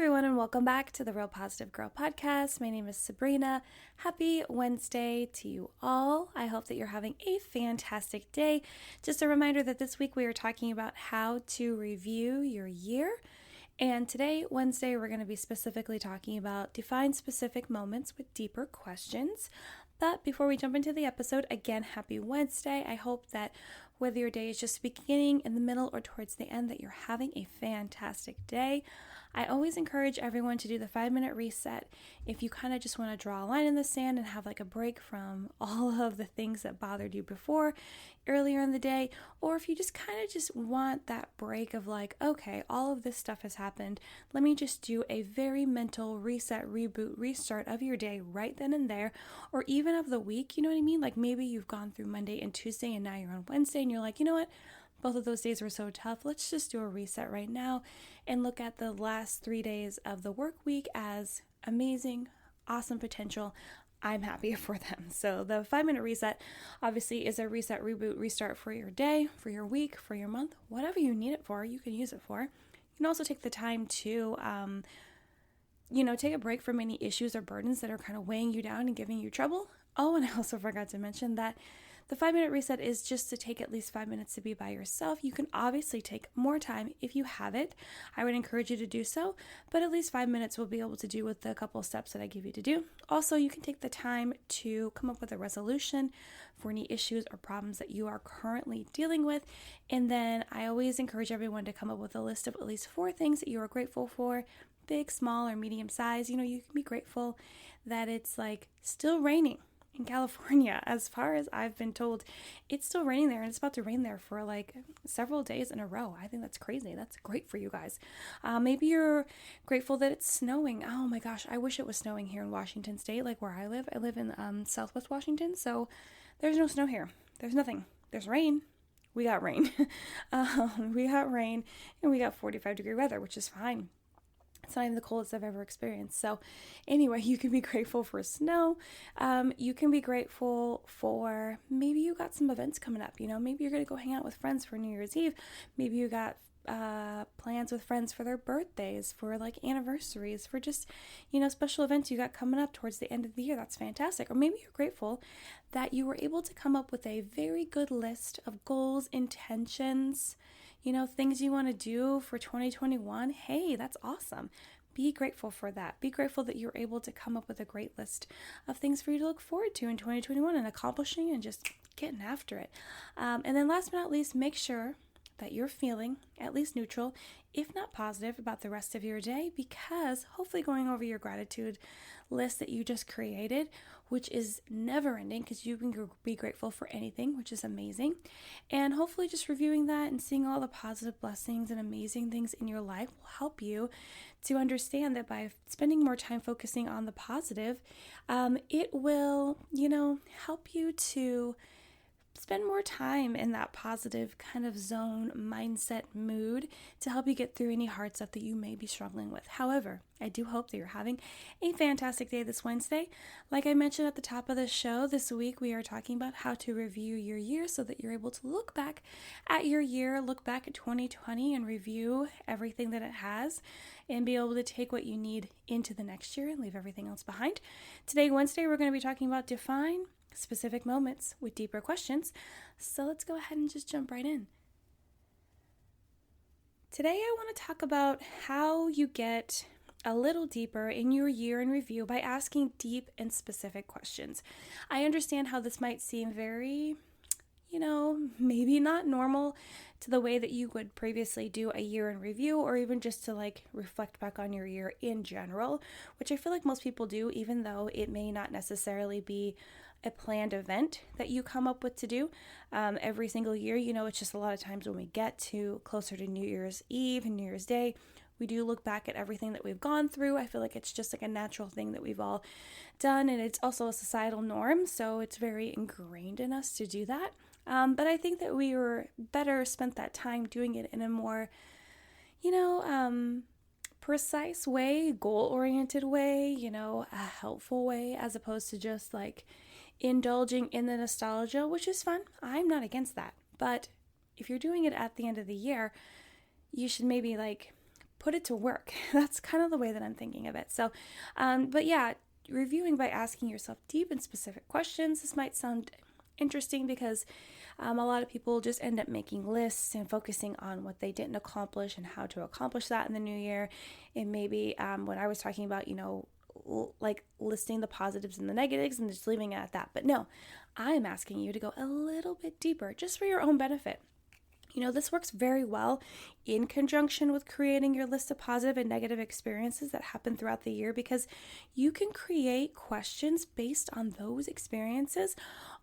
everyone, and welcome back to the Real Positive Girl podcast. My name is Sabrina. Happy Wednesday to you all. I hope that you're having a fantastic day. Just a reminder that this week we are talking about how to review your year. And today, Wednesday, we're going to be specifically talking about define specific moments with deeper questions. But before we jump into the episode, again, happy Wednesday. I hope that whether your day is just beginning, in the middle, or towards the end, that you're having a fantastic day. I always encourage everyone to do the 5-minute reset if you kind of just want to draw a line in the sand and have like a break from all of the things that bothered you before, earlier in the day, or if you just kind of just want that break of like, okay, all of this stuff has happened. Let me just do a very mental reset, reboot, restart of your day right then and there, or even of the week, you know what I mean? Like maybe you've gone through Monday and Tuesday and now you're on Wednesday and you're like, you know what? Both of those days were so tough. Let's just do a reset right now and look at the last 3 days of the work week as amazing, awesome potential. I'm happy for them. So the 5-minute reset obviously is a reset, reboot, restart for your day, for your week, for your month, whatever you need it for, you can use it for. You can also take the time to, take a break from any issues or burdens that are kind of weighing you down and giving you trouble. Oh, and I also forgot to mention that the 5-minute reset is just to take at least 5 minutes to be by yourself. You can obviously take more time if you have it. I would encourage you to do so, but at least 5 minutes will be able to do with the couple steps that I give you to do. Also, you can take the time to come up with a resolution for any issues or problems that you are currently dealing with. And then I always encourage everyone to come up with a list of at least 4 things that you are grateful for, big, small, or medium size. You can be grateful that it's like still raining in California. As far as I've been told, it's still raining there, and it's about to rain there for like several days in a row. I think that's crazy. That's great for you guys. Maybe you're grateful that it's snowing. Oh my gosh, I wish it was snowing here in Washington State, like where I live. I live in Southwest Washington, so there's no snow here. There's nothing. There's rain. We got rain. We got rain, and we got 45-degree weather, which is fine. It's not even the coldest I've ever experienced. So anyway, you can be grateful for snow. You can be grateful for maybe you got some events coming up. Maybe you're going to go hang out with friends for New Year's Eve. Maybe you got plans with friends for their birthdays, for like anniversaries, for just, special events you got coming up towards the end of the year. That's fantastic. Or maybe you're grateful that you were able to come up with a very good list of goals, intentions, things you want to do for 2021. Hey, that's awesome. Be grateful for that. Be grateful that you're able to come up with a great list of things for you to look forward to in 2021 and accomplishing and just getting after it. And then last but not least, make sure that you're feeling at least neutral, if not positive, about the rest of your day, because hopefully going over your gratitude list that you just created, which is never ending because you can be grateful for anything, which is amazing. And hopefully just reviewing that and seeing all the positive blessings and amazing things in your life will help you to understand that by spending more time focusing on the positive, it will, help you to spend more time in that positive kind of zone, mindset, mood to help you get through any hard stuff that you may be struggling with. However, I do hope that you're having a fantastic day this Wednesday. Like I mentioned at the top of the show, this week we are talking about how to review your year so that you're able to look back at your year, look back at 2020 and review everything that it has and be able to take what you need into the next year and leave everything else behind. Today, Wednesday, we're going to be talking about define specific moments with deeper questions. So let's go ahead and just jump right in. Today I want to talk about how you get a little deeper in your year in review by asking deep and specific questions. I understand how this might seem very, maybe not normal to the way that you would previously do a year in review, or even just to like reflect back on your year in general, which I feel like most people do, even though it may not necessarily be a planned event that you come up with to do every single year. It's just a lot of times when we get to closer to New Year's Eve and New Year's Day, we do look back at everything that we've gone through. I feel like it's just like a natural thing that we've all done, and it's also a societal norm, so it's very ingrained in us to do that. But I think that we were better spent that time doing it in a more, precise way, goal-oriented way, a helpful way, as opposed to just like indulging in the nostalgia, which is fun. I'm not against that. But if you're doing it at the end of the year, you should maybe like put it to work. That's kind of the way that I'm thinking of it. So, but yeah, reviewing by asking yourself deep and specific questions. This might sound interesting because a lot of people just end up making lists and focusing on what they didn't accomplish and how to accomplish that in the new year. And maybe when I was talking about, like listing the positives and the negatives and just leaving it at that. But no, I'm asking you to go a little bit deeper just for your own benefit. This works very well in conjunction with creating your list of positive and negative experiences that happen throughout the year, because you can create questions based on those experiences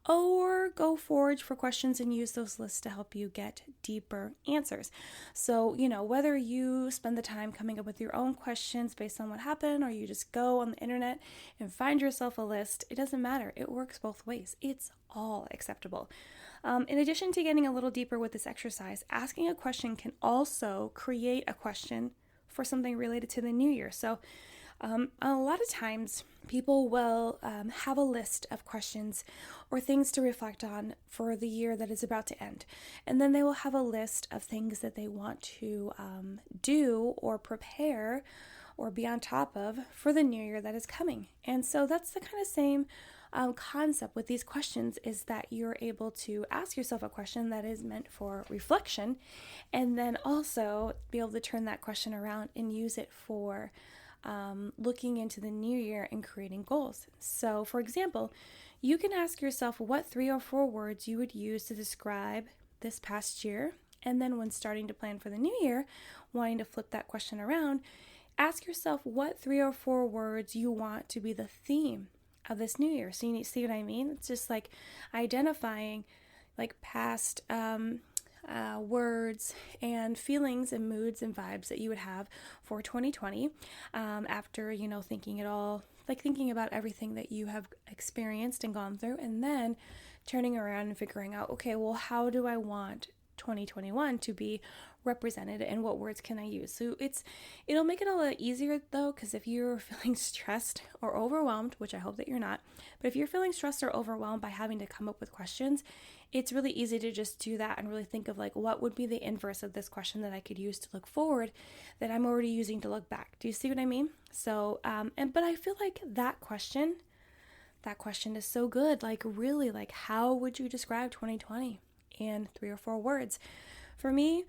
or go forage for questions and use those lists to help you get deeper answers. So, whether you spend the time coming up with your own questions based on what happened, or you just go on the internet and find yourself a list, it doesn't matter. It works both ways. It's all acceptable. In addition to getting a little deeper with this exercise, asking a question can also create a question for something related to the new year. So a lot of times people will have a list of questions or things to reflect on for the year that is about to end. And then they will have a list of things that they want to do or prepare or be on top of for the new year that is coming. And so that's the kind of same concept with these questions, is that you're able to ask yourself a question that is meant for reflection, and then also be able to turn that question around and use it for looking into the new year and creating goals. So, for example, you can ask yourself what 3 or 4 words you would use to describe this past year, and then when starting to plan for the new year, wanting to flip that question around, ask yourself what 3 or 4 words you want to be the theme of this new year. So you need to see what I mean? It's just like identifying like past words and feelings and moods and vibes that you would have for 2020 after, thinking about everything that you have experienced and gone through, and then turning around and figuring out, okay, well, how do I want 2021 to be represented and what words can I use? So it'll make it a lot easier though, because if you're feeling stressed or overwhelmed, which I hope that you're not, but if you're feeling stressed or overwhelmed by having to come up with questions, it's really easy to just do that and really think of like, what would be the inverse of this question that I could use to look forward that I'm already using to look back. Do you see what I mean? So, but I feel like that question is so good. Like really, like how would you describe 2020 in 3 or 4 words? For me,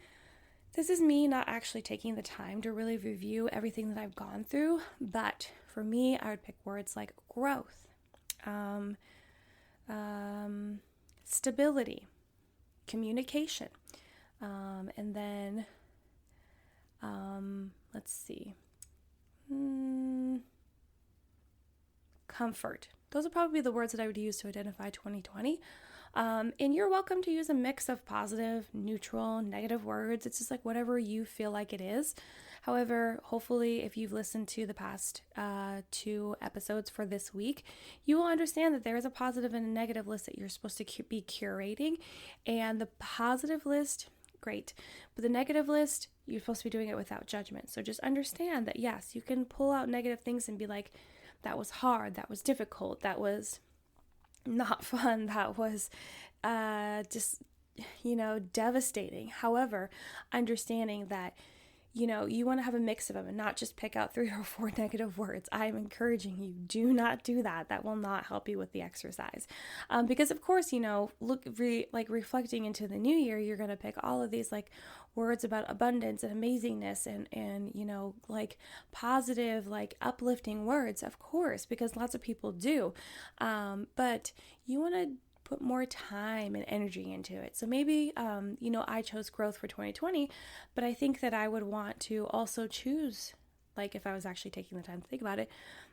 this is me not actually taking the time to really review everything that I've gone through, but for me, I would pick words like growth, stability, communication, and then, let's see, comfort. Those would probably be the words that I would use to identify 2020. And you're welcome to use a mix of positive, neutral, negative words. It's just like whatever you feel like it is. However, hopefully, if you've listened to the past 2 episodes for this week, you will understand that there is a positive and a negative list that you're supposed to be curating. And the positive list, great. But the negative list, you're supposed to be doing it without judgment. So just understand that, yes, you can pull out negative things and be like, that was hard, that was difficult, that was not fun, that was just, devastating. However, understanding that, you want to have a mix of them and not just pick out 3 or 4 negative words. I'm encouraging you, do not do that. That will not help you with the exercise. Because of course, reflecting into the new year, you're going to pick all of these like words about abundance and amazingness and like positive, like uplifting words, of course, because lots of people do. But you want to put more time and energy into it. So maybe, I chose growth for 2020, but I think that I would want to also choose, like if I was actually taking the time to think about it,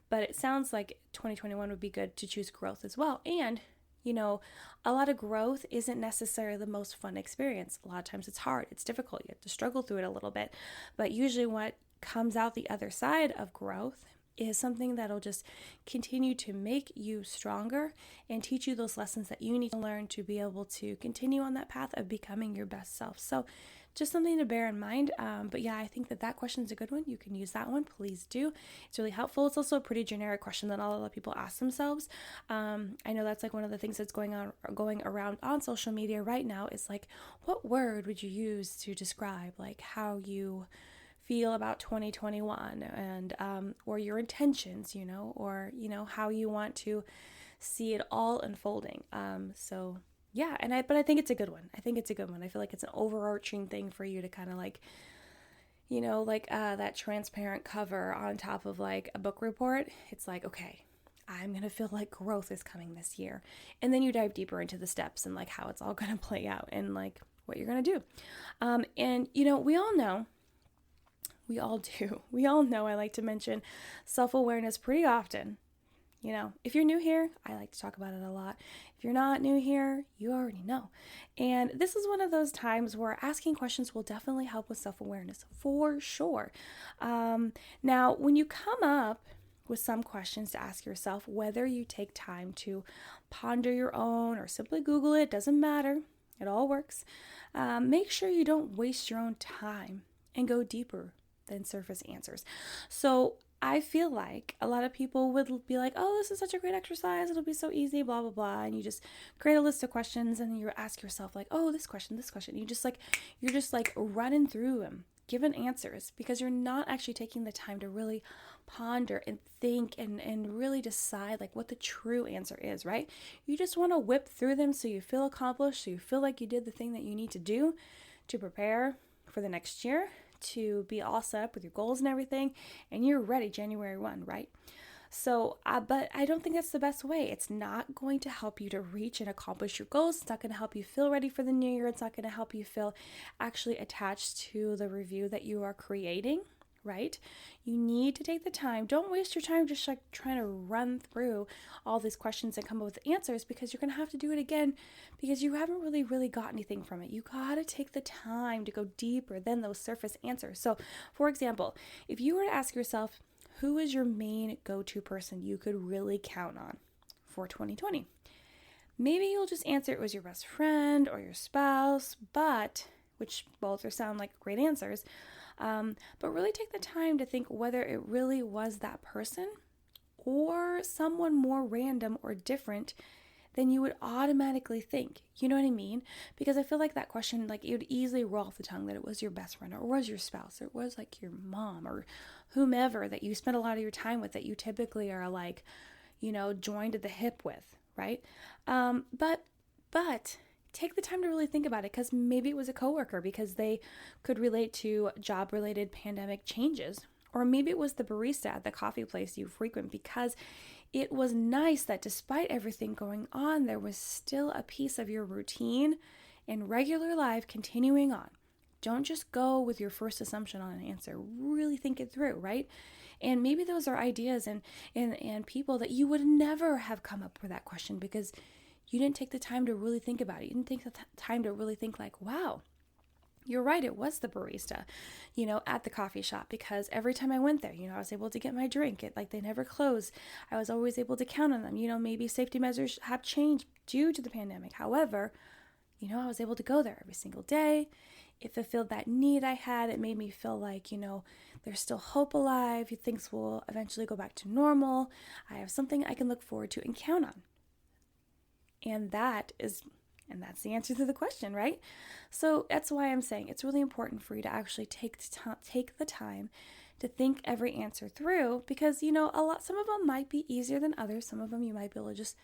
but it sounds like 2021 would be good to choose growth as well. And, a lot of growth isn't necessarily the most fun experience. A lot of times it's hard, it's difficult, you have to struggle through it a little bit, but usually what comes out the other side of growth is something that'll just continue to make you stronger and teach you those lessons that you need to learn to be able to continue on that path of becoming your best self. So just something to bear in mind. But yeah, I think that question is a good one. You can use that one. Please do. It's really helpful. It's also a pretty generic question that a lot of people ask themselves. I know that's like one of the things that's going around on social media right now is like, what word would you use to describe like how you feel about 2021 and or your intentions, or how you want to see it all unfolding. So yeah, but I think it's a good one. I think it's a good one. I feel like it's an overarching thing for you to kind of like, that transparent cover on top of like a book report. It's like, okay, I'm going to feel like growth is coming this year. And then you dive deeper into the steps and like how it's all going to play out and like what you're going to do. And we all know, we all do. We all know I like to mention self-awareness pretty often. If you're new here, I like to talk about it a lot. If you're not new here, you already know. And this is one of those times where asking questions will definitely help with self-awareness, for sure. Now, when you come up with some questions to ask yourself, whether you take time to ponder your own or simply Google it, doesn't matter. It all works. Make sure you don't waste your own time and go deeper than surface answers. So I feel like a lot of people would be like, oh, this is such a great exercise. It'll be so easy, blah, blah, blah. And you just create a list of questions and then you ask yourself like, oh, this question. You're just like running through them, giving answers because you're not actually taking the time to really ponder and think and really decide like what the true answer is, right? You just want to whip through them so you feel accomplished, so you feel like you did the thing that you need to do to prepare for the next year, to be all set up with your goals and everything, and you're ready January 1, right? So, but I don't think that's the best way. It's not going to help you to reach and accomplish your goals. It's not going to help you feel ready for the new year. It's not going to help you feel actually attached to the review that you are creating, right? You need to take the time. Don't waste your time just like trying to run through all these questions and come up with answers, because you're going to have to do it again because you haven't really got anything from it. You got to take the time to go deeper than those surface answers. So, for example, if you were to ask yourself, who is your main go-to person you could really count on for 2020? Maybe you'll just answer it was your best friend or your spouse, which both sound like great answers. But really take the time to think whether it really was that person or someone more random or different than you would automatically think. You know what I mean? Because I feel like that question, like it would easily roll off the tongue that it was your best friend or it was your spouse or it was like your mom or whomever that you spend a lot of your time with, that you typically are like, joined at the hip with, right? But take the time to really think about it, because maybe it was a coworker because they could relate to job-related pandemic changes. Or maybe it was the barista at the coffee place you frequent because it was nice that despite everything going on, there was still a piece of your routine and regular life continuing on. Don't just go with your first assumption on an answer. Really think it through, right? And maybe those are ideas and people that you would never have come up with that question because you didn't take the time to really think about it. You didn't take the time to really think like, wow, you're right, it was the barista, at the coffee shop, because every time I went there, I was able to get my drink. They never closed. I was always able to count on them. Maybe safety measures have changed due to the pandemic. However, I was able to go there every single day. It fulfilled that need I had. It made me feel like, there's still hope alive. Things will eventually go back to normal. I have something I can look forward to and count on. And that's the answer to the question, right? So that's why I'm saying it's really important for you to actually take the time to think every answer through, because, some of them might be easier than others. Some of them you might be able to just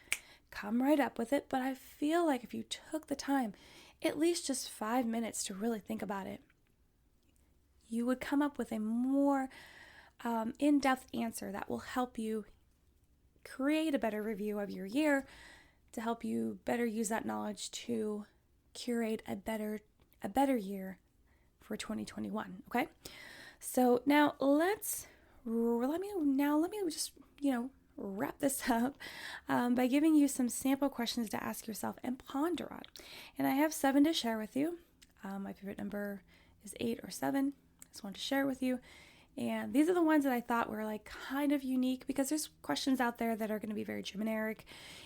come right up with it. But I feel like if you took the time, at least just 5 minutes to really think about it, you would come up with a more in-depth answer that will help you create a better review of your year, to help you better use that knowledge to curate a better year for 2021. Okay, so now let me just wrap this up by giving you some sample questions to ask yourself and ponder on. And I have 7 to share with you. My favorite number is 8 or 7. I just wanted to share with you. And these are the ones that I thought were like kind of unique, because there's questions out there that are going to be very generic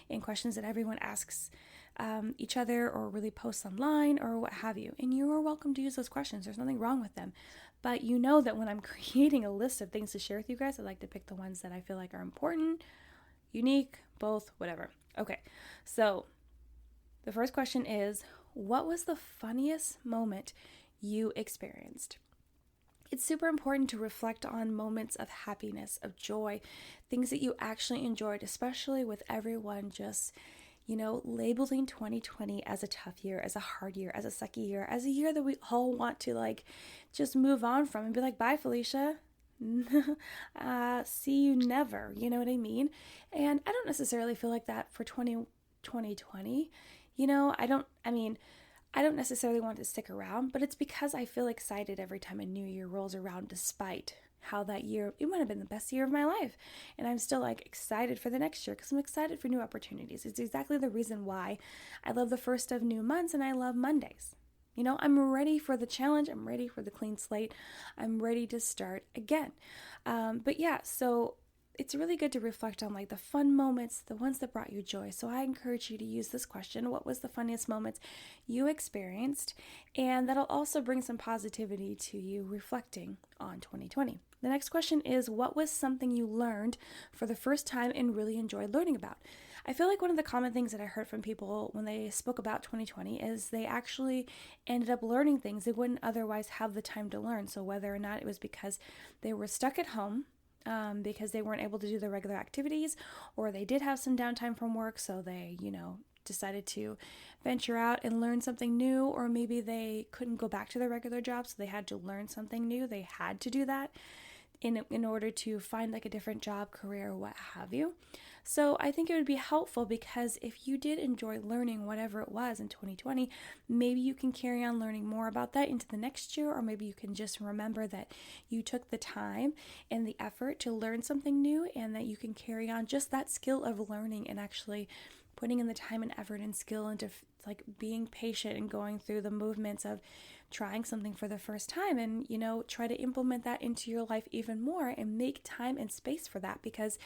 and questions that everyone asks each other or really posts online or what have you. And you are welcome to use those questions. There's nothing wrong with them. But you know that when I'm creating a list of things to share with you guys, I like to pick the ones that I feel like are important, unique, both, whatever. Okay, so the first question is, what was the funniest moment you experienced? it's super important to reflect on moments of happiness, of joy, things that you actually enjoyed, especially with everyone just, labeling 2020 as a tough year, as a hard year, as a sucky year, as a year that we all want to just move on from and be like, bye, Felicia. See you never. You know what I mean? And I don't necessarily feel like that for 2020. I don't necessarily want to stick around, but it's because I feel excited every time a new year rolls around, despite how that year, it might have been the best year of my life. And I'm still excited for the next year because I'm excited for new opportunities. It's exactly the reason why I love the first of new months and I love Mondays. I'm ready for the challenge. I'm ready for the clean slate. I'm ready to start again. So it's really good to reflect on the fun moments, the ones that brought you joy. So I encourage you to use this question. What was the funniest moments you experienced? And that'll also bring some positivity to you reflecting on 2020. The next question is, what was something you learned for the first time and really enjoyed learning about? I feel like one of the common things that I heard from people when they spoke about 2020 is they actually ended up learning things they wouldn't otherwise have the time to learn. So whether or not it was because they were stuck at home, because they weren't able to do their regular activities, or they did have some downtime from work, so they, decided to venture out and learn something new, or maybe they couldn't go back to their regular job, so they had to learn something new. They had to do that in order to find a different job, career, what have you. So I think it would be helpful because if you did enjoy learning whatever it was in 2020, maybe you can carry on learning more about that into the next year, or maybe you can just remember that you took the time and the effort to learn something new, and that you can carry on just that skill of learning and actually putting in the time and effort and skill into being patient and going through the movements of trying something for the first time, and try to implement that into your life even more and make time and space for that, because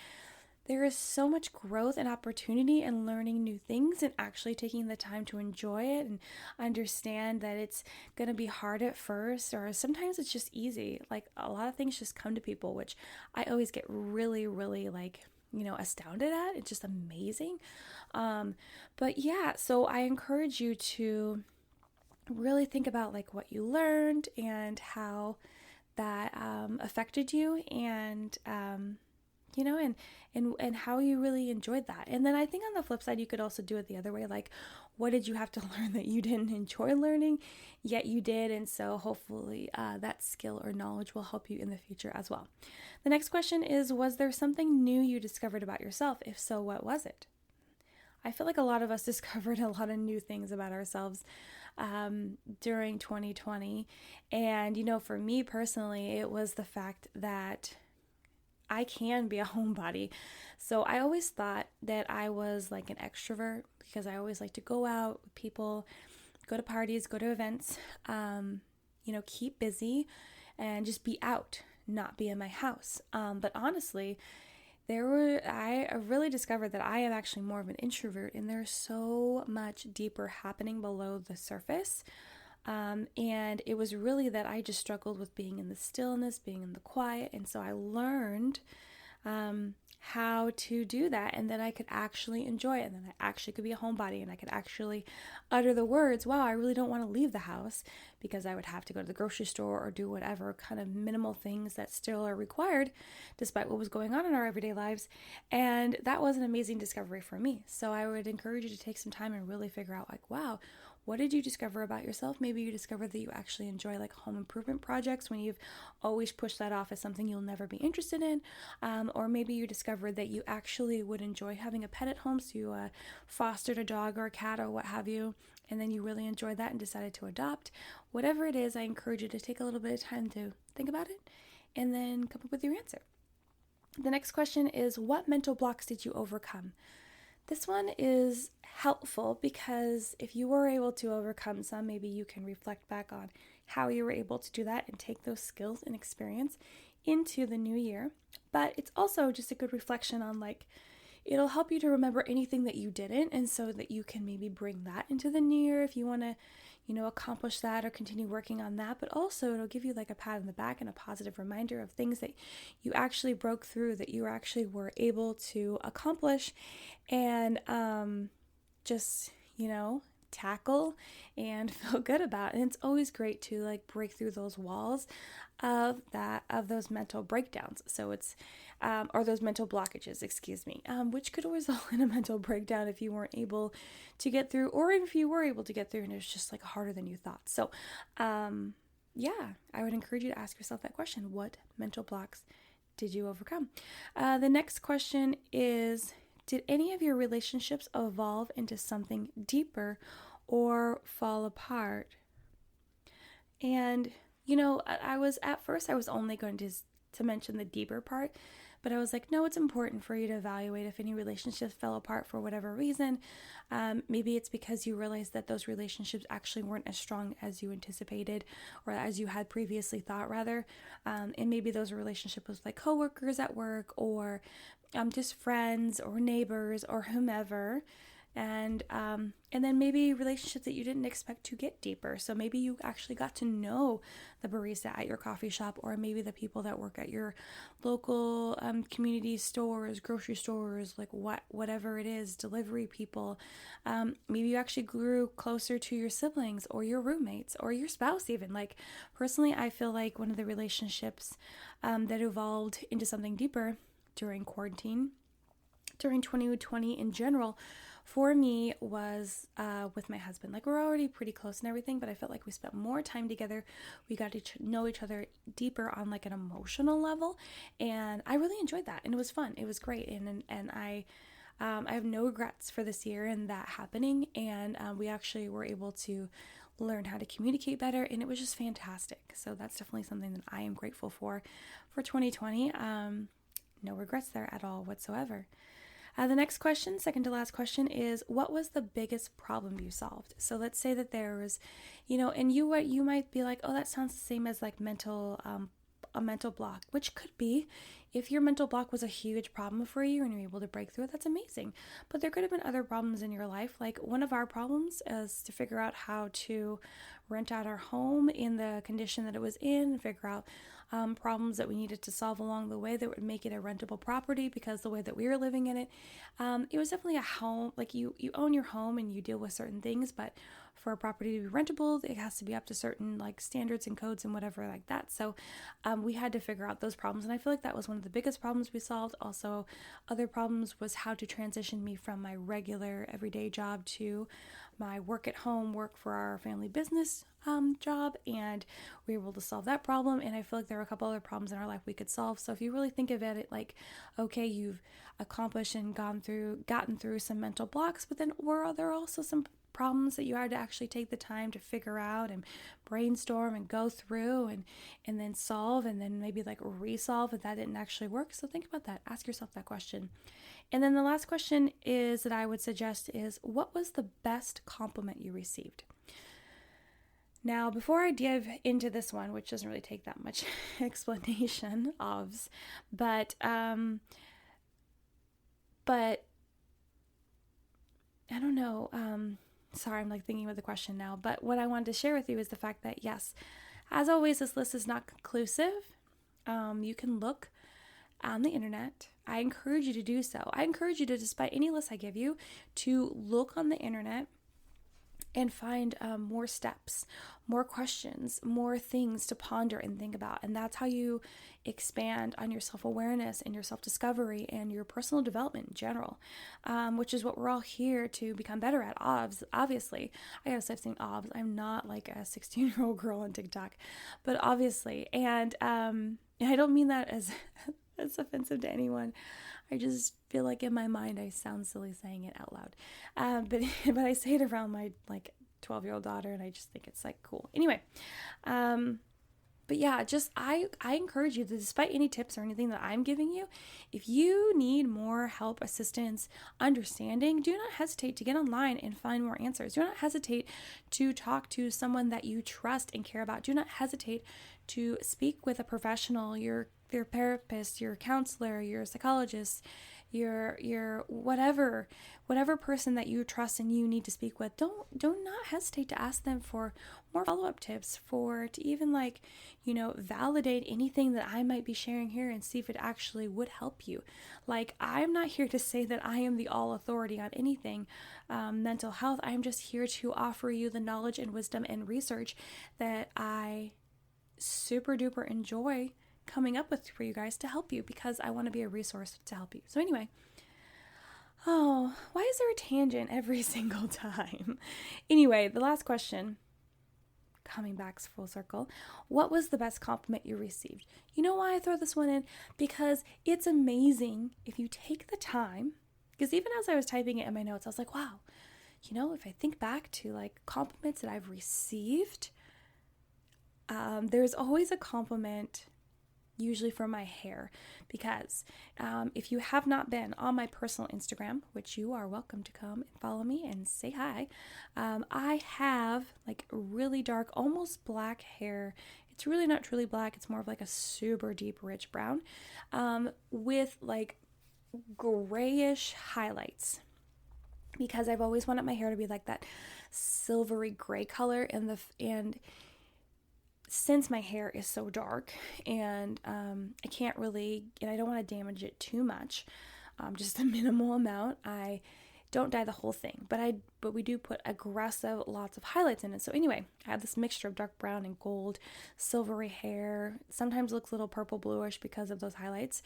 there is so much growth and opportunity in learning new things and actually taking the time to enjoy it and understand that it's going to be hard at first, or sometimes it's just easy. A lot of things just come to people, which I always get really, really astounded at. It's just amazing. So I encourage you to really think about what you learned and how that affected you, and and how you really enjoyed that. And then I think on the flip side, you could also do it the other way. What did you have to learn that you didn't enjoy learning, yet you did? And so hopefully that skill or knowledge will help you in the future as well. The next question is, was there something new you discovered about yourself? If so, what was it? I feel like a lot of us discovered a lot of new things about ourselves during 2020. And, for me personally, it was the fact that I can be a homebody. So I always thought that I was an extrovert because I always like to go out with people, go to parties, go to events, keep busy and just be out, not be in my house. But honestly, I really discovered that I am actually more of an introvert, and there's so much deeper happening below the surface. And it was really that I just struggled with being in the stillness, being in the quiet. And so I learned how to do that, and then I could actually enjoy it, and then I actually could be a homebody, and I could actually utter the words, wow, I really don't want to leave the house, because I would have to go to the grocery store or do whatever kind of minimal things that still are required despite what was going on in our everyday lives. And that was an amazing discovery for me. So I would encourage you to take some time and really figure out wow, what did you discover about yourself? Maybe you discovered that you actually enjoy home improvement projects when you've always pushed that off as something you'll never be interested in. Or maybe you discovered that you actually would enjoy having a pet at home, so you fostered a dog or a cat or what have you, and then you really enjoyed that and decided to adopt. Whatever it is, I encourage you to take a little bit of time to think about it and then come up with your answer. The next question is, what mental blocks did you overcome? This one is helpful because if you were able to overcome some, maybe you can reflect back on how you were able to do that and take those skills and experience into the new year. But it's also just a good reflection on it'll help you to remember anything that you didn't, and so that you can maybe bring that into the new year if you want to, accomplish that or continue working on that. But also it'll give you a pat on the back and a positive reminder of things that you actually broke through, that you actually were able to accomplish, and just tackle and feel good about. And it's always great to like break through those walls of those mental breakdowns. So it's or those mental blockages, excuse me, which could result in a mental breakdown if you weren't able to get through, or if you were able to get through and it's just like harder than you thought. So yeah, I would encourage you to ask yourself that question. What mental blocks did you overcome? The next question is, did any of your relationships evolve into something deeper or fall apart? And, I was only going to mention the deeper part, but I was like, no, it's important for you to evaluate if any relationships fell apart for whatever reason. Maybe it's because you realized that those relationships actually weren't as strong as you anticipated, or as you had previously thought, rather. And maybe those relationships with like coworkers at work, or just friends or neighbors or whomever. And then maybe relationships that you didn't expect to get deeper. So maybe you actually got to know the barista at your coffee shop, or maybe the people that work at your local community stores, grocery stores, like whatever it is, delivery people. Maybe you actually grew closer to your siblings or your roommates or your spouse even. Like personally, I feel like one of the relationships that evolved into something deeper during quarantine, during 2020 in general, for me was with my husband. Like we're already pretty close and everything, but I felt like we spent more time together. We got to know each other deeper on like an emotional level, and I really enjoyed that, and it was fun. It was great, and I have no regrets for this year and that happening, and we actually were able to learn how to communicate better, and it was just fantastic. So that's definitely something that I am grateful for 2020. No regrets there at all whatsoever. The next question, second to last question, is what was the biggest problem you solved? So let's say that there was, and you might be like, oh, that sounds the same as like a mental block, which could be. If your mental block was a huge problem for you and you're able to break through it, that's amazing. But there could have been other problems in your life. Like one of our problems is to figure out how to rent out our home in the condition that it was in, figure out problems that we needed to solve along the way that would make it a rentable property, because the way that we were living in it, it was definitely a home. Like you own your home and you deal with certain things, but for a property to be rentable, it has to be up to certain like standards and codes and whatever like that. So we had to figure out those problems, and I feel like that was one of the biggest problems we solved. Also, other problems was how to transition me from my regular everyday job to my work at home, work for our family business job, and we were able to solve that problem. And I feel like there were a couple other problems in our life we could solve. So if you really think of it like, okay, you've accomplished and gotten through some mental blocks, but then were there also some problems that you had to actually take the time to figure out and brainstorm and go through and then solve, and then maybe like resolve if that didn't actually work. So think about that. Ask yourself that question. And then the last question is that I would suggest is, what was the best compliment you received? Now, before I dive into this one, which doesn't really take that much explanation but I don't know. Sorry, I'm like thinking about the question now. But what I wanted to share with you is the fact that, yes, as always, this list is not conclusive. You can look on the internet. I encourage you to do so. I encourage you to, despite any list I give you, to look on the internet and find more steps, more questions, more things to ponder and think about. And that's how you expand on your self-awareness and your self-discovery and your personal development in general, which is what we're all here to become better at. Obviously, I gotta stop saying obs. I'm not like a 16-year-old girl on TikTok, but obviously. And I don't mean that as offensive to anyone. I just feel like in my mind I sound silly saying it out loud. But I say it around my like 12-year-old daughter, and I just think it's like cool. Anyway, but yeah, just I encourage you that despite any tips or anything that I'm giving you, if you need more help, assistance, understanding, do not hesitate to get online and find more answers. Do not hesitate to talk to someone that you trust and care about. Do not hesitate to speak with a professional, your therapist, your counselor, your psychologist, your whatever person that you trust and you need to speak with, don't not hesitate to ask them for more follow-up tips, to even validate anything that I might be sharing here and see if it actually would help you. Like, I'm not here to say that I am the all authority on anything mental health. I'm just here to offer you the knowledge and wisdom and research that I super duper enjoy coming up with for you guys to help you, because I want to be a resource to help you. So anyway, why is there a tangent every single time? Anyway, the last question, coming back full circle, what was the best compliment you received? You know why I throw this one in? Because it's amazing if you take the time, because even as I was typing it in my notes, I was like, wow, if I think back to like compliments that I've received, there's always a compliment usually for my hair, because if you have not been on my personal Instagram, which you are welcome to come and follow me and say hi, I have like really dark, almost black hair. It's really not truly black. It's more of like a super deep, rich brown with like grayish highlights, because I've always wanted my hair to be like that silvery gray color, and since my hair is so dark and I can't really, and I don't want to damage it too much, just a minimal amount. I don't dye the whole thing, but we do put aggressive lots of highlights in it. So anyway, I have this mixture of dark brown and gold, silvery hair. Sometimes looks a little purple bluish because of those highlights.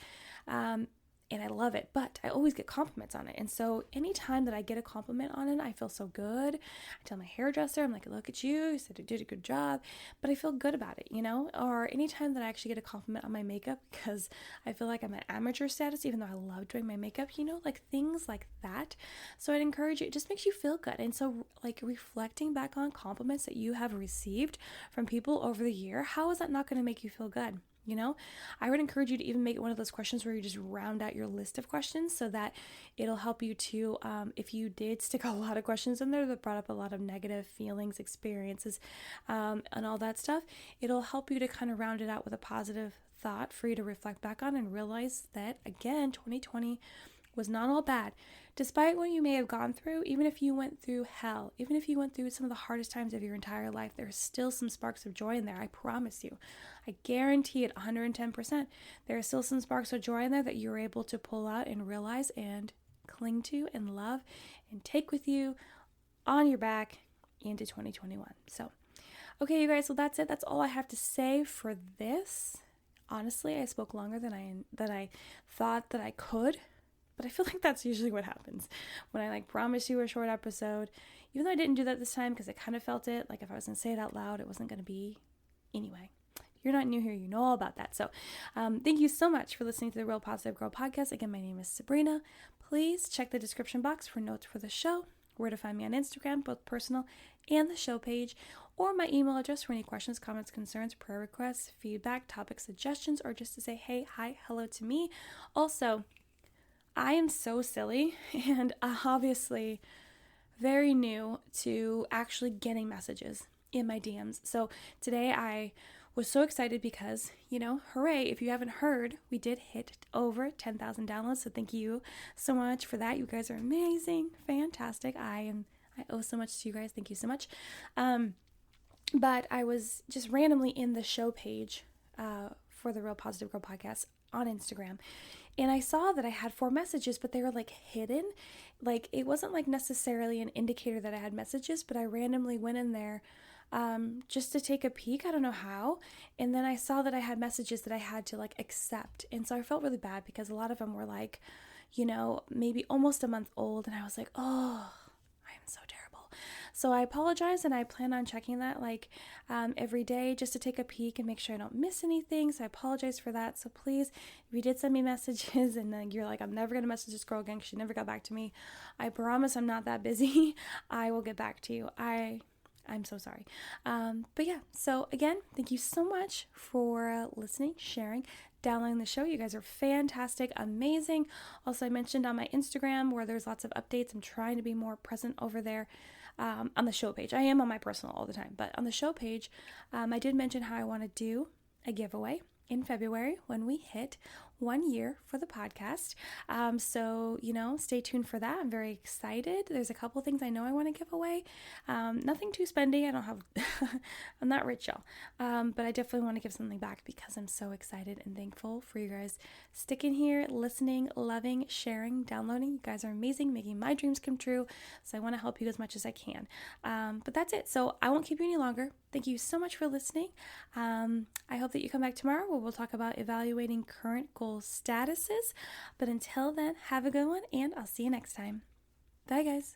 And I love it, but I always get compliments on it. And so anytime that I get a compliment on it, I feel so good. I tell my hairdresser, I'm like, look at you, you said you did a good job, but I feel good about it, Or anytime that I actually get a compliment on my makeup, because I feel like I'm at amateur status, even though I love doing my makeup, like things like that. So I'd encourage you, it just makes you feel good. And so like reflecting back on compliments that you have received from people over the year, how is that not going to make you feel good? I would encourage you to even make it one of those questions where you just round out your list of questions, so that it'll help you to, if you did stick a lot of questions in there that brought up a lot of negative feelings, experiences, and all that stuff, it'll help you to kind of round it out with a positive thought for you to reflect back on and realize that, again, 2020 was not all bad. Despite what you may have gone through, even if you went through hell, even if you went through some of the hardest times of your entire life, there's still some sparks of joy in there. I promise you. I guarantee it 110%. There are still some sparks of joy in there that you're able to pull out and realize and cling to and love and take with you on your back into 2021. So, okay, you guys, so that's it. That's all I have to say for this. Honestly, I spoke longer than I thought that I could. But I feel like that's usually what happens when I promise you a short episode, even though I didn't do that this time, because I kind of felt it. Like if I was going to say it out loud, it wasn't going to be. Anyway, you're not new here. You know all about that. So thank you so much for listening to the Real Positive Girl podcast. Again, my name is Sabrina. Please check the description box for notes for the show, where to find me on Instagram, both personal and the show page, or my email address for any questions, comments, concerns, prayer requests, feedback, topic suggestions, or just to say hey, hi, hello to me. Also, I am so silly and obviously very new to actually getting messages in my DMs. So today I was so excited because, hooray, if you haven't heard, we did hit over 10,000 downloads. So thank you so much for that. You guys are amazing, fantastic. I owe so much to you guys. Thank you so much. But I was just randomly in the show page for the Real Positive Girl podcast on Instagram. And I saw that I had 4 messages, but they were hidden. It wasn't necessarily an indicator that I had messages, but I randomly went in there just to take a peek. I don't know how. And then I saw that I had messages that I had to accept. And so I felt really bad because a lot of them were maybe almost a month old. And I was like, oh, I am so terrible. So I apologize, and I plan on checking that every day just to take a peek and make sure I don't miss anything. So I apologize for that. So please, if you did send me messages and then you're I'm never going to message this girl again because she never got back to me, I promise I'm not that busy. I will get back to you. I'm so sorry. But yeah, so again, thank you so much for listening, sharing, downloading the show. You guys are fantastic, amazing. Also, I mentioned on my Instagram where there's lots of updates. I'm trying to be more present over there. On the show page. I am on my personal all the time, but on the show page, I did mention how I want to do a giveaway in February when we hit 1 year for the podcast. So, stay tuned for that. I'm very excited. There's a couple things I know I want to give away. Nothing too spendy. I don't have, I'm not rich, y'all. But I definitely want to give something back because I'm so excited and thankful for you guys sticking here, listening, loving, sharing, downloading. You guys are amazing, making my dreams come true. So I want to help you as much as I can. But that's it. So I won't keep you any longer. Thank you so much for listening. I hope that you come back tomorrow where we'll talk about evaluating current goal statuses. But until then, have a good one and I'll see you next time. Bye, guys.